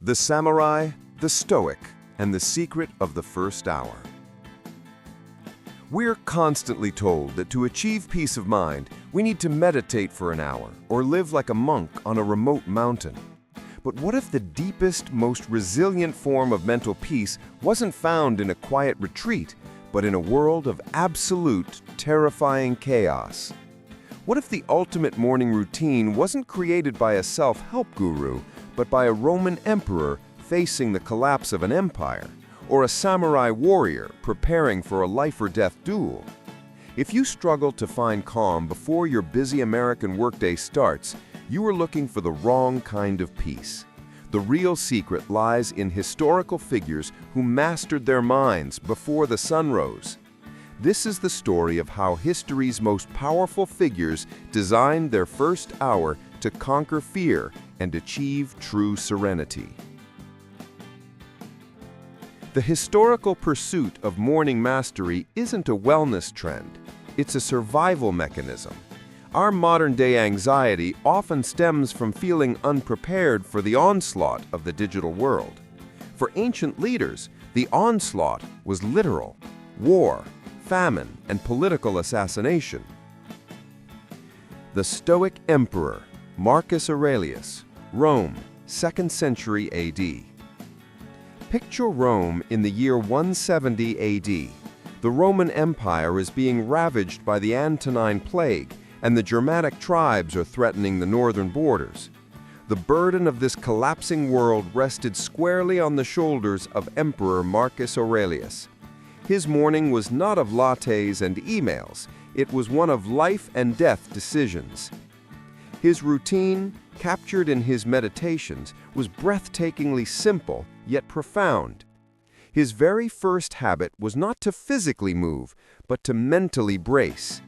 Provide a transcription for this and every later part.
The Samurai, the Stoic, and the Secret of the First Hour. We're constantly told that to achieve peace of mind, we need to meditate for an hour or live like a monk on a remote mountain. But what if the deepest, most resilient form of mental peace wasn't found in a quiet retreat, but in a world of absolute, terrifying chaos? What if the ultimate morning routine wasn't created by a self-help guru, but by a Roman emperor facing the collapse of an empire, or a samurai warrior preparing for a life-or-death duel? If you struggle to find calm before your busy American workday starts, you are looking for the wrong kind of peace. The real secret lies in historical figures who mastered their minds before the sun rose. This is the story of how history's most powerful figures designed their first hour to conquer fear and achieve true serenity. The historical pursuit of morning mastery isn't a wellness trend, it's a survival mechanism. Our modern-day anxiety often stems from feeling unprepared for the onslaught of the digital world. For ancient leaders, the onslaught was literal: war, famine, and political assassination. The Stoic Emperor, Marcus Aurelius, Rome, 2nd century AD. Picture Rome in the year 170 AD. The Roman Empire is being ravaged by the Antonine Plague, and the Germanic tribes are threatening the northern borders. The burden of this collapsing world rested squarely on the shoulders of Emperor Marcus Aurelius. His morning was not of lattes and emails, it was one of life and death decisions. His routine, captured in his meditations, was breathtakingly simple yet profound. His very first habit was not to physically move, but to mentally brace.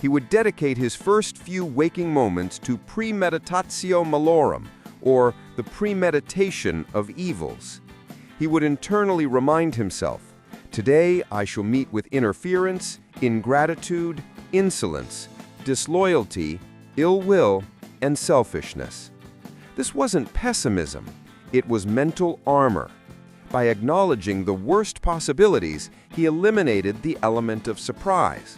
He would dedicate his first few waking moments to premeditatio malorum, or the premeditation of evils. He would internally remind himself, "Today I shall meet with interference, ingratitude, insolence, disloyalty, ill will, and selfishness." This wasn't pessimism, it was mental armor. By acknowledging the worst possibilities, he eliminated the element of surprise.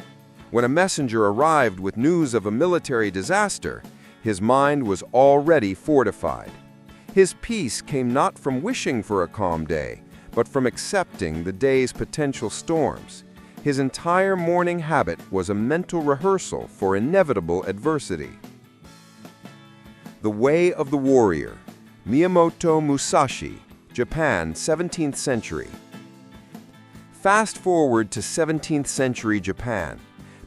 When a messenger arrived with news of a military disaster, his mind was already fortified. His peace came not from wishing for a calm day, but from accepting the day's potential storms. His entire morning habit was a mental rehearsal for inevitable adversity. The Way of the Warrior, Miyamoto Musashi, Japan, 17th century. Fast forward to 17th century Japan.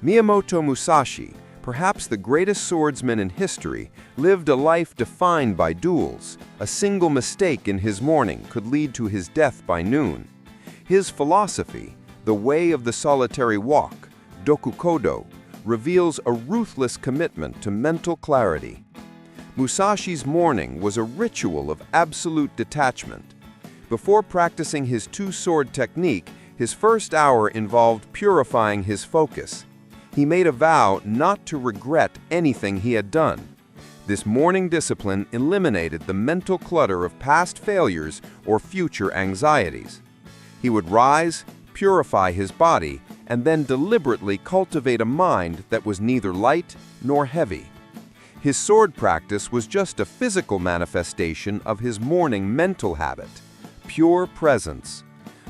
Miyamoto Musashi, perhaps the greatest swordsman in history, lived a life defined by duels. A single mistake in his morning could lead to his death by noon. His philosophy, the way of the solitary walk, dokukodo, reveals a ruthless commitment to mental clarity. Musashi's morning was a ritual of absolute detachment. Before practicing his two-sword technique, his first hour involved purifying his focus. He made a vow not to regret anything he had done. This morning discipline eliminated the mental clutter of past failures or future anxieties. He would rise, purify his body, and then deliberately cultivate a mind that was neither light nor heavy. His sword practice was just a physical manifestation of his morning mental habit: pure presence.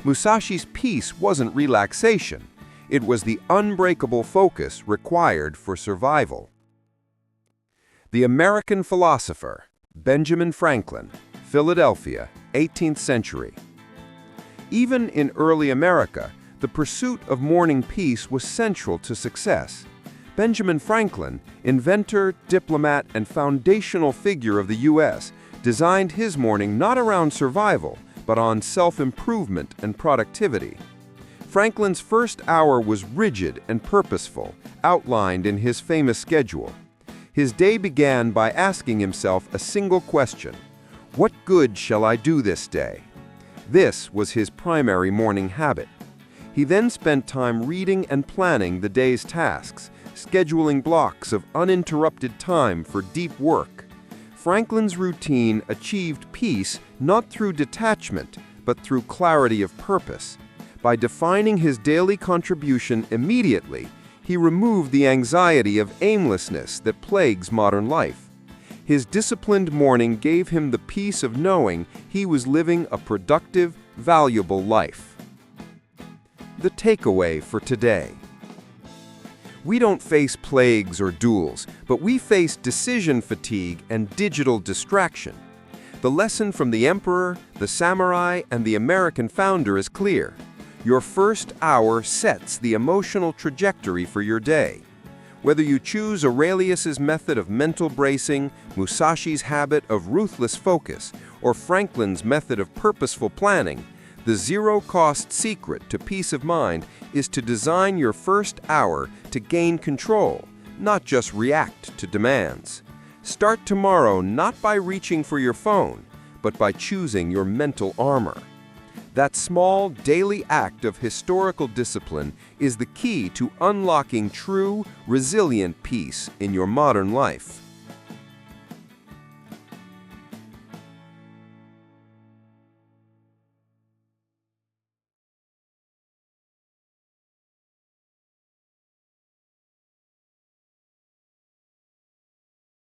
Musashi's peace wasn't relaxation. It was the unbreakable focus required for survival. The American philosopher, Benjamin Franklin, Philadelphia, 18th century. Even in early America, the pursuit of morning peace was central to success. Benjamin Franklin, inventor, diplomat, and foundational figure of the U.S., designed his morning not around survival, but on self-improvement and productivity. Franklin's first hour was rigid and purposeful, outlined in his famous schedule. His day began by asking himself a single question: "What good shall I do this day?" This was his primary morning habit. He then spent time reading and planning the day's tasks, scheduling blocks of uninterrupted time for deep work. Franklin's routine achieved peace not through detachment, but through clarity of purpose. By defining his daily contribution immediately, he removed the anxiety of aimlessness that plagues modern life. His disciplined morning gave him the peace of knowing he was living a productive, valuable life. The takeaway for today. We don't face plagues or duels, but we face decision fatigue and digital distraction. The lesson from the emperor, the samurai, and the American founder is clear. Your first hour sets the emotional trajectory for your day. Whether you choose Aurelius's method of mental bracing, Musashi's habit of ruthless focus, or Franklin's method of purposeful planning, the zero-cost secret to peace of mind is to design your first hour to gain control, not just react to demands. Start tomorrow not by reaching for your phone, but by choosing your mental armor. That small, daily act of historical discipline is the key to unlocking true, resilient peace in your modern life.